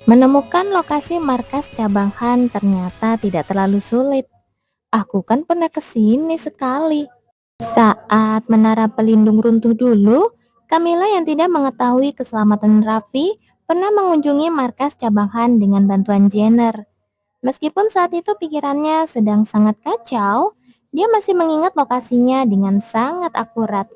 Menemukan lokasi markas cabang Han ternyata tidak terlalu sulit. Aku kan pernah ke sini sekali. Saat menara pelindung runtuh dulu, Camilla yang tidak mengetahui keselamatan Raffi pernah mengunjungi markas cabang Han dengan bantuan Jenner. Meskipun saat itu pikirannya sedang sangat kacau, dia masih mengingat lokasinya dengan sangat akurat.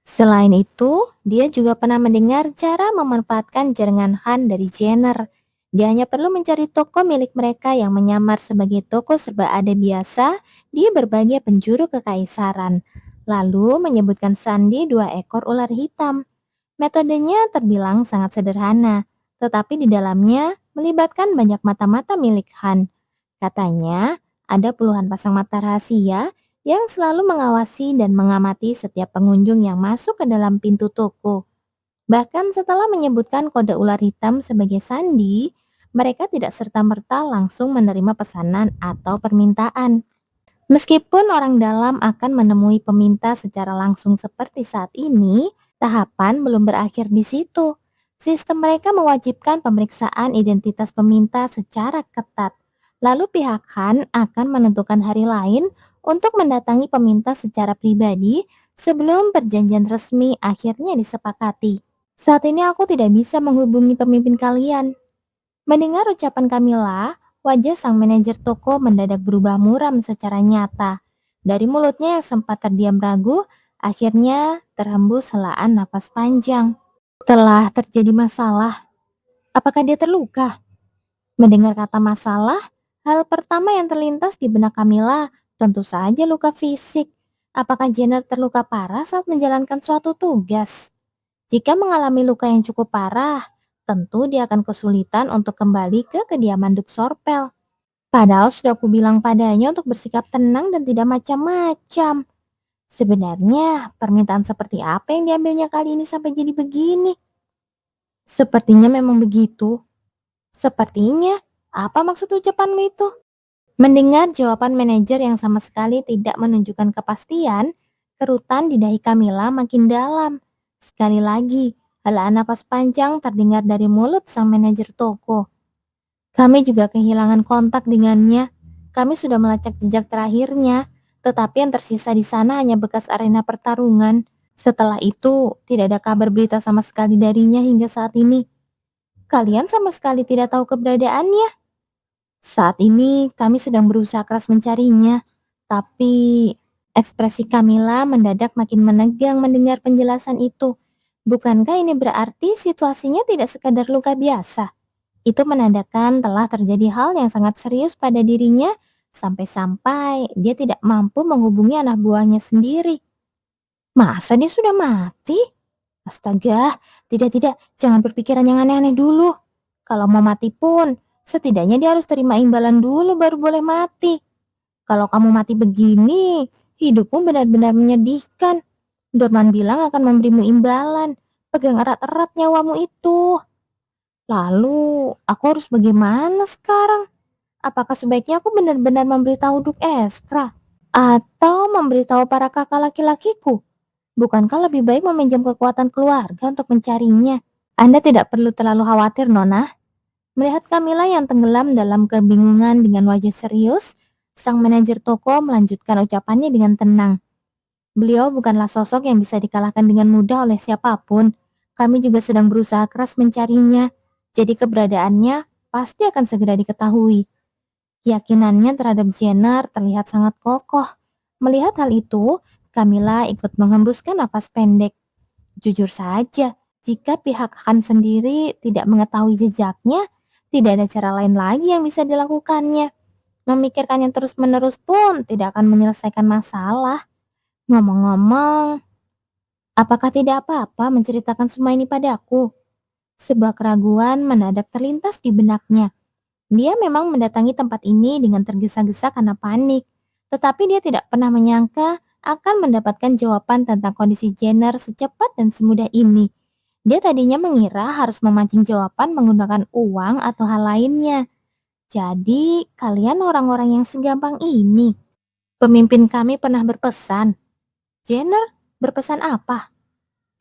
Selain itu, dia juga pernah mendengar cara memanfaatkan jaringan Han dari Jenner. Dia hanya perlu mencari toko milik mereka yang menyamar sebagai toko serba ada biasa di berbagai penjuru kekaisaran, lalu menyebutkan sandi 2 ekor ular hitam. Metodenya terbilang sangat sederhana, tetapi di dalamnya melibatkan banyak mata-mata milik Han. Katanya, ada puluhan pasang mata rahasia yang selalu mengawasi dan mengamati setiap pengunjung yang masuk ke dalam pintu toko. Bahkan setelah menyebutkan kode ular hitam sebagai sandi, mereka tidak serta-merta langsung menerima pesanan atau permintaan. Meskipun orang dalam akan menemui peminta secara langsung seperti saat ini, tahapan belum berakhir di situ. Sistem mereka mewajibkan pemeriksaan identitas peminta secara ketat. Lalu pihak Han akan menentukan hari lain untuk mendatangi peminta secara pribadi sebelum perjanjian resmi akhirnya disepakati. Saat ini aku tidak bisa menghubungi pemimpin kalian. Mendengar ucapan Camilla, wajah sang manajer toko mendadak berubah muram secara nyata. Dari mulutnya yang sempat terdiam ragu, akhirnya terhembus helaan napas panjang. Telah terjadi masalah. Apakah dia terluka? Mendengar kata masalah, hal pertama yang terlintas di benak Camilla tentu saja luka fisik. Apakah Jenner terluka parah saat menjalankan suatu tugas? Jika mengalami luka yang cukup parah, tentu dia akan kesulitan untuk kembali ke kediaman Duk Sorpel. Padahal sudah aku bilang padanya untuk bersikap tenang dan tidak macam-macam. Sebenarnya permintaan seperti apa yang diambilnya kali ini sampai jadi begini? Sepertinya memang begitu. Sepertinya, apa maksud ucapanmu itu? Mendengar jawaban manajer yang sama sekali tidak menunjukkan kepastian, kerutan di dahi Camilla makin dalam. Sekali lagi, helaan napas panjang terdengar dari mulut sang manajer toko. Kami juga kehilangan kontak dengannya. Kami sudah melacak jejak terakhirnya, tetapi yang tersisa di sana hanya bekas arena pertarungan. Setelah itu, tidak ada kabar berita sama sekali darinya hingga saat ini. Kalian sama sekali tidak tahu keberadaannya. Saat ini kami sedang berusaha keras mencarinya, tapi ekspresi Camilla mendadak makin menegang mendengar penjelasan itu. Bukankah ini berarti situasinya tidak sekadar luka biasa? Itu menandakan telah terjadi hal yang sangat serius pada dirinya, sampai-sampai dia tidak mampu menghubungi anak buahnya sendiri. Masa dia sudah mati? Astaga, tidak, jangan berpikiran yang aneh-aneh dulu. Kalau mau mati pun, setidaknya dia harus terima imbalan dulu baru boleh mati. Kalau kamu mati begini, hidupmu benar-benar menyedihkan. Dorman bilang akan memberimu imbalan. Pegang erat-erat nyawamu itu. Lalu, aku harus bagaimana sekarang? Apakah sebaiknya aku benar-benar memberitahu Duk Eskra? Atau memberitahu para kakak laki-lakiku? Bukankah lebih baik meminjam kekuatan keluarga untuk mencarinya? Anda tidak perlu terlalu khawatir, Nona. Melihat Camilla yang tenggelam dalam kebingungan dengan wajah serius, sang manajer toko melanjutkan ucapannya dengan tenang. Beliau bukanlah sosok yang bisa dikalahkan dengan mudah oleh siapapun. Kami juga sedang berusaha keras mencarinya, jadi keberadaannya pasti akan segera diketahui. Keyakinannya terhadap Jenner terlihat sangat kokoh. Melihat hal itu, Camilla ikut menghembuskan napas pendek. Jujur saja, jika pihak Han sendiri tidak mengetahui jejaknya, tidak ada cara lain lagi yang bisa dilakukannya. Memikirkannya terus-menerus pun tidak akan menyelesaikan masalah. Ngomong-ngomong, apakah tidak apa-apa menceritakan semua ini padaku? Sebuah keraguan mendadak terlintas di benaknya. Dia memang mendatangi tempat ini dengan tergesa-gesa karena panik, tetapi dia tidak pernah menyangka akan mendapatkan jawaban tentang kondisi Jenner secepat dan semudah ini. Dia tadinya mengira harus memancing jawaban menggunakan uang atau hal lainnya. Jadi, kalian orang-orang yang segampang ini. Pemimpin kami pernah berpesan. Jenner berpesan apa?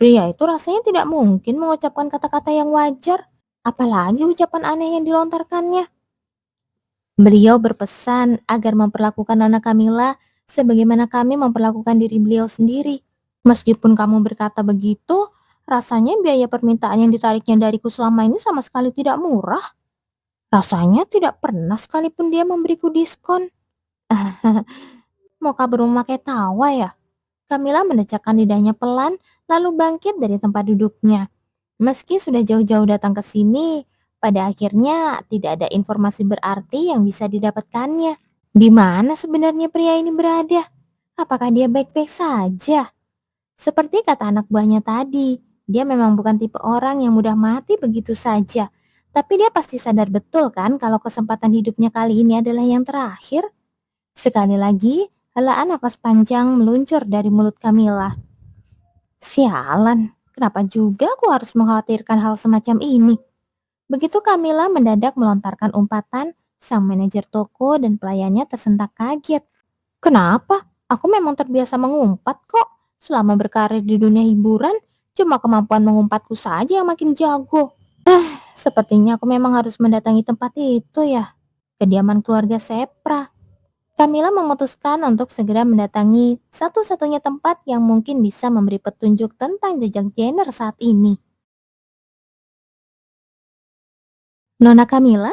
Pria itu rasanya tidak mungkin mengucapkan kata-kata yang wajar, apalagi ucapan aneh yang dilontarkannya. Beliau berpesan agar memperlakukan Nona Camilla sebagaimana kami memperlakukan diri beliau sendiri. Meskipun kamu berkata begitu, rasanya biaya permintaan yang ditariknya dariku selama ini sama sekali tidak murah. Rasanya tidak pernah sekalipun dia memberiku diskon. Mau kabur memakai tawa ya? Camilla mendecakkan lidahnya pelan, lalu bangkit dari tempat duduknya. Meski sudah jauh-jauh datang ke sini, pada akhirnya tidak ada informasi berarti yang bisa didapatkannya. Di mana sebenarnya pria ini berada? Apakah dia baik-baik saja? Seperti kata anak buahnya tadi, dia memang bukan tipe orang yang mudah mati begitu saja. Tapi dia pasti sadar betul kan kalau kesempatan hidupnya kali ini adalah yang terakhir. Sekali lagi, helaan napas panjang meluncur dari mulut Camilla. Sialan, kenapa juga aku harus mengkhawatirkan hal semacam ini? Begitu Camilla mendadak melontarkan umpatan, sang manajer toko dan pelayannya tersentak kaget. Kenapa? Aku memang terbiasa mengumpat kok. Selama berkarir di dunia hiburan, cuma kemampuan mengumpatku saja yang makin jago. Sepertinya aku memang harus mendatangi tempat itu ya. Kediaman keluarga Sepra. Camilla memutuskan untuk segera mendatangi satu-satunya tempat yang mungkin bisa memberi petunjuk tentang jejak Jenner saat ini. Nona Camilla?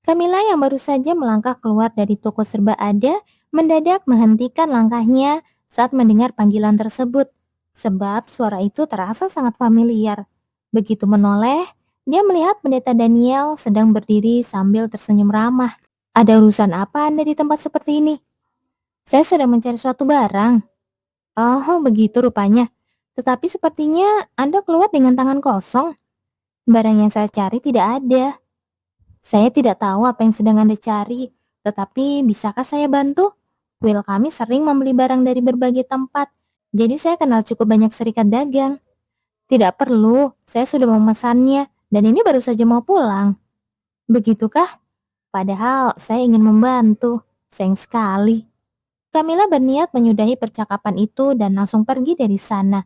Camilla yang baru saja melangkah keluar dari toko serba ada, mendadak menghentikan langkahnya saat mendengar panggilan tersebut, sebab suara itu terasa sangat familiar. Begitu menoleh, dia melihat pendeta Daniel sedang berdiri sambil tersenyum ramah. Ada urusan apa Anda di tempat seperti ini? Saya sedang mencari suatu barang. Oh, begitu rupanya. Tetapi sepertinya Anda keluar dengan tangan kosong. Barang yang saya cari tidak ada. Saya tidak tahu apa yang sedang Anda cari, tetapi bisakah saya bantu? Kuil kami sering membeli barang dari berbagai tempat, jadi saya kenal cukup banyak serikat dagang. Tidak perlu, saya sudah memesannya, dan ini baru saja mau pulang. Begitukah? Padahal saya ingin membantu. Sayang sekali. Camilla berniat menyudahi percakapan itu dan langsung pergi dari sana.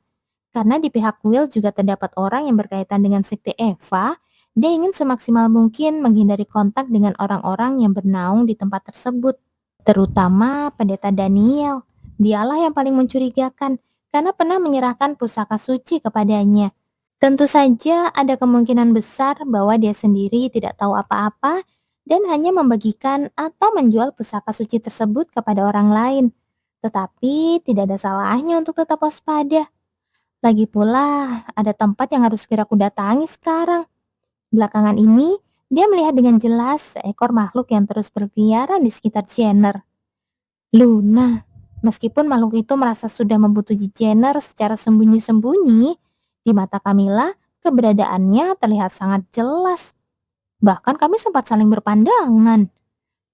Karena di pihak kuil juga terdapat orang yang berkaitan dengan sekte Eva, dia ingin semaksimal mungkin menghindari kontak dengan orang-orang yang bernaung di tempat tersebut. Terutama pendeta Daniel. Dialah yang paling mencurigakan karena pernah menyerahkan pusaka suci kepadanya. Tentu saja ada kemungkinan besar bahwa dia sendiri tidak tahu apa-apa dan hanya membagikan atau menjual pusaka suci tersebut kepada orang lain. Tetapi tidak ada salahnya untuk tetap waspada. Lagi pula, ada tempat yang harus segera kudatangi sekarang. Belakangan ini, dia melihat dengan jelas seekor makhluk yang terus berkeliaran di sekitar Jenner. Luna, meskipun makhluk itu merasa sudah membutuhkan Jenner secara sembunyi-sembunyi, di mata Camilla, keberadaannya terlihat sangat jelas. Bahkan kami sempat saling berpandangan.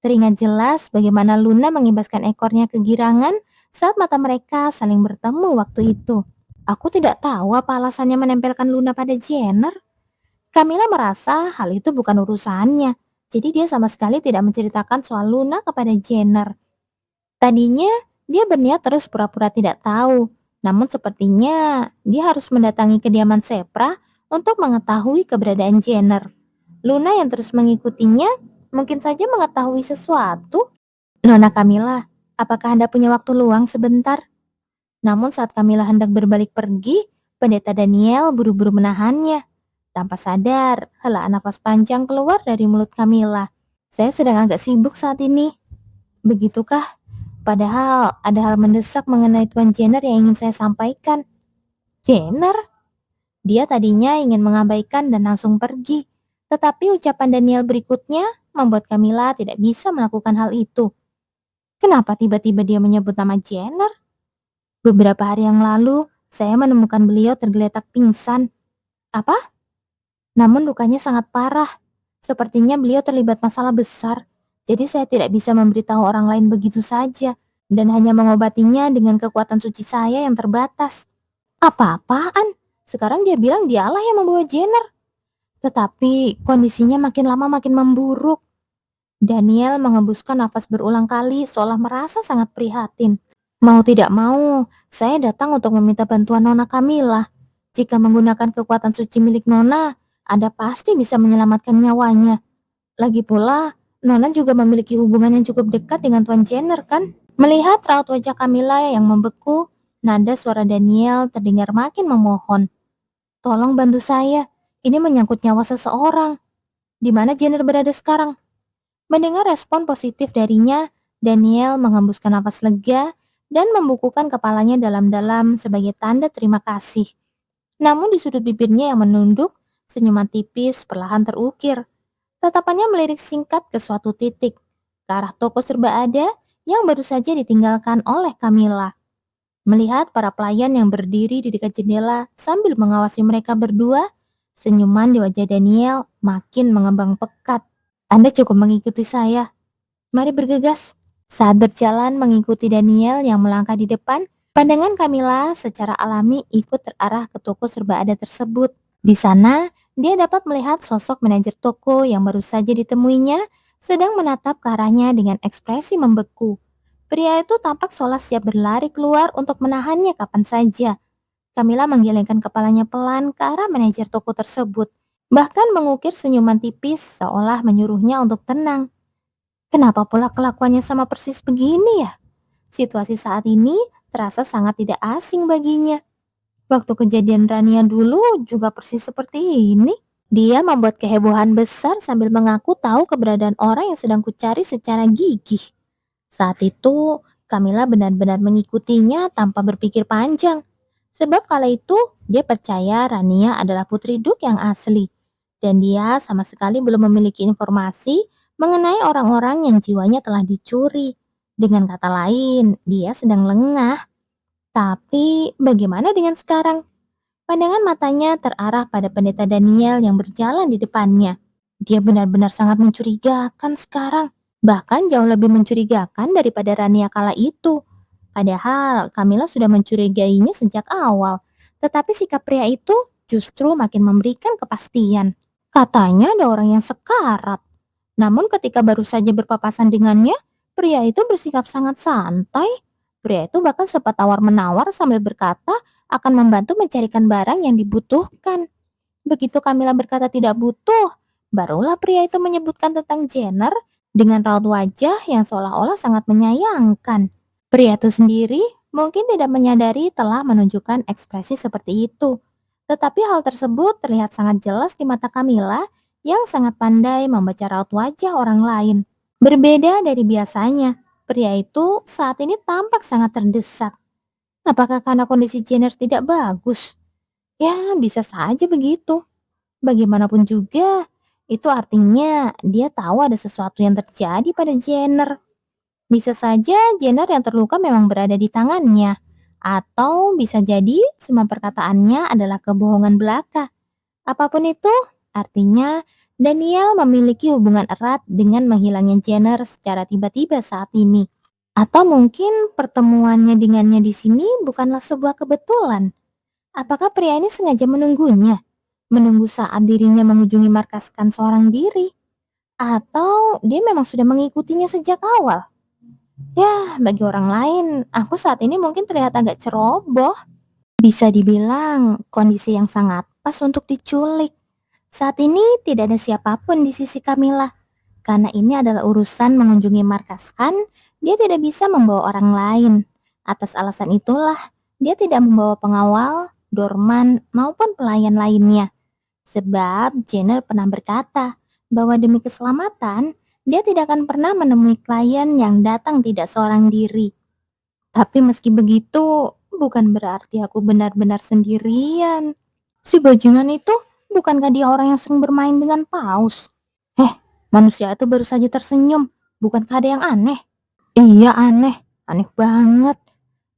Teringat jelas bagaimana Luna mengibaskan ekornya kegirangan saat mata mereka saling bertemu waktu itu. Aku tidak tahu apa alasannya menempelkan Luna pada Jenner. Camilla merasa hal itu bukan urusannya, jadi dia sama sekali tidak menceritakan soal Luna kepada Jenner. Tadinya, dia berniat terus pura-pura tidak tahu, namun sepertinya dia harus mendatangi kediaman Sepra untuk mengetahui keberadaan Jenner. Luna yang terus mengikutinya mungkin saja mengetahui sesuatu. Nona Camilla, apakah Anda punya waktu luang sebentar? Namun saat Camilla hendak berbalik pergi, pendeta Daniel buru-buru menahannya. Tanpa sadar, helaan nafas panjang keluar dari mulut Camilla. Saya sedang agak sibuk saat ini. Begitukah? Padahal ada hal mendesak mengenai Tuan Jenner yang ingin saya sampaikan. Jenner? Dia tadinya ingin mengabaikan dan langsung pergi. Tetapi ucapan Daniel berikutnya membuat Camilla tidak bisa melakukan hal itu. Kenapa tiba-tiba dia menyebut nama Jenner? Beberapa hari yang lalu, saya menemukan beliau tergeletak pingsan. Apa? Namun lukanya sangat parah. Sepertinya beliau terlibat masalah besar. Jadi saya tidak bisa memberitahu orang lain begitu saja. Dan hanya mengobatinya dengan kekuatan suci saya yang terbatas. Apa-apaan? Sekarang dia bilang dialah yang membawa Jenner. Tetapi kondisinya makin lama makin memburuk. Daniel mengembuskan nafas berulang kali seolah merasa sangat prihatin. Mau tidak mau, saya datang untuk meminta bantuan Nona Camilla. Jika menggunakan kekuatan suci milik Nona, Anda pasti bisa menyelamatkan nyawanya. Lagi pula, Nona juga memiliki hubungan yang cukup dekat dengan Tuan Jenner kan? Melihat raut wajah Camilla yang membeku, nada suara Daniel terdengar makin memohon. Tolong bantu saya, ini menyangkut nyawa seseorang. Di mana Jenner berada sekarang? Mendengar respon positif darinya, Daniel menghembuskan nafas lega dan membukukan kepalanya dalam-dalam sebagai tanda terima kasih. Namun di sudut bibirnya yang menunduk, senyuman tipis perlahan terukir. Tatapannya melirik singkat ke suatu titik, ke arah toko serba ada yang baru saja ditinggalkan oleh Camilla. Melihat para pelayan yang berdiri di dekat jendela sambil mengawasi mereka berdua, senyuman di wajah Daniel makin mengembang pekat. Anda cukup mengikuti saya. Mari bergegas. Saat berjalan mengikuti Daniel yang melangkah di depan, pandangan Camilla secara alami ikut terarah ke toko serba ada tersebut. Di sana, dia dapat melihat sosok manajer toko yang baru saja ditemuinya sedang menatap ke arahnya dengan ekspresi membeku. Pria itu tampak seolah siap berlari keluar untuk menahannya kapan saja. Camilla menggelengkan kepalanya pelan ke arah manajer toko tersebut, bahkan mengukir senyuman tipis seolah menyuruhnya untuk tenang. Kenapa pula kelakuannya sama persis begini ya? Situasi saat ini terasa sangat tidak asing baginya. Waktu kejadian Rania dulu juga persis seperti ini. Dia membuat kehebohan besar sambil mengaku tahu keberadaan orang yang sedang kucari secara gigih. Saat itu, Camilla benar-benar mengikutinya tanpa berpikir panjang. Sebab kala itu, dia percaya Rania adalah putri Duk yang asli. Dan dia sama sekali belum memiliki informasi mengenai orang-orang yang jiwanya telah dicuri. Dengan kata lain, dia sedang lengah. Tapi bagaimana dengan sekarang? Pandangan matanya terarah pada pendeta Daniel yang berjalan di depannya. Dia benar-benar sangat mencurigakan sekarang. Bahkan jauh lebih mencurigakan daripada Rania kala itu. Padahal Camilla sudah mencurigainya sejak awal. Tetapi sikap pria itu justru makin memberikan kepastian. Katanya ada orang yang sekarat. Namun ketika baru saja berpapasan dengannya, pria itu bersikap sangat santai. Pria itu bahkan sempat tawar-menawar sambil berkata akan membantu mencarikan barang yang dibutuhkan. Begitu Camilla berkata tidak butuh, barulah pria itu menyebutkan tentang Jenner dengan raut wajah yang seolah-olah sangat menyayangkan. Pria itu sendiri mungkin tidak menyadari telah menunjukkan ekspresi seperti itu. Tetapi hal tersebut terlihat sangat jelas di mata Camilla yang sangat pandai membaca raut wajah orang lain. Berbeda dari biasanya, pria itu saat ini tampak sangat terdesak. Apakah karena kondisi Jenner tidak bagus? Ya, bisa saja begitu. Bagaimanapun juga, itu artinya dia tahu ada sesuatu yang terjadi pada Jenner. Bisa saja Jenner yang terluka memang berada di tangannya. Atau bisa jadi semua perkataannya adalah kebohongan belaka. Apapun itu, artinya Daniel memiliki hubungan erat dengan menghilangnya Jenner secara tiba-tiba saat ini. Atau mungkin pertemuannya dengannya di sini bukanlah sebuah kebetulan. Apakah pria ini sengaja menunggunya? Menunggu saat dirinya mengunjungi markaskan seorang diri? Atau dia memang sudah mengikutinya sejak awal? Ya, bagi orang lain, aku saat ini mungkin terlihat agak ceroboh. Bisa dibilang kondisi yang sangat pas untuk diculik. Saat ini tidak ada siapapun di sisi Camilla. Karena ini adalah urusan mengunjungi markas kan, dia tidak bisa membawa orang lain. Atas alasan itulah, dia tidak membawa pengawal, doorman, maupun pelayan lainnya. Sebab Jenner pernah berkata bahwa demi keselamatan, dia tidak akan pernah menemui klien yang datang tidak seorang diri. Tapi meski begitu, bukan berarti aku benar-benar sendirian. Si bajingan itu, bukankah dia orang yang sering bermain dengan paus? Manusia itu baru saja tersenyum. Bukankah ada yang aneh? Iya aneh, aneh banget.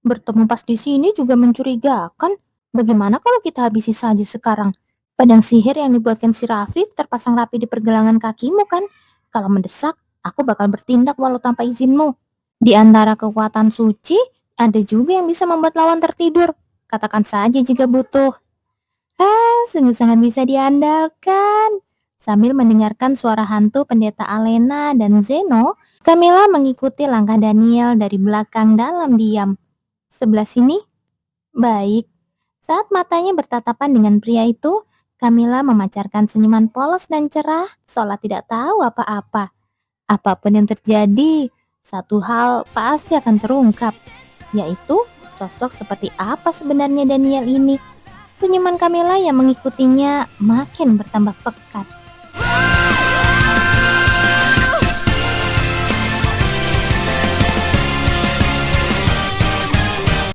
Bertemu pas di sini juga mencurigakan. Bagaimana kalau kita habisi saja sekarang? Pedang sihir yang dibuatkan si Raffi terpasang rapi di pergelangan kakimu kan? Kalau mendesak, aku bakal bertindak walau tanpa izinmu. Di antara kekuatan suci, ada juga yang bisa membuat lawan tertidur. Katakan saja jika butuh. Sungguh sangat bisa diandalkan. Sambil mendengarkan suara hantu pendeta Alena dan Zeno, Camilla mengikuti langkah Daniel dari belakang dalam diam. Sebelah sini? Baik. Saat matanya bertatapan dengan pria itu, Camilla memancarkan senyuman polos dan cerah, seolah tidak tahu apa-apa. Apapun yang terjadi, satu hal pasti akan terungkap, yaitu sosok seperti apa sebenarnya Daniel ini. Senyuman Camilla yang mengikutinya makin bertambah pekat.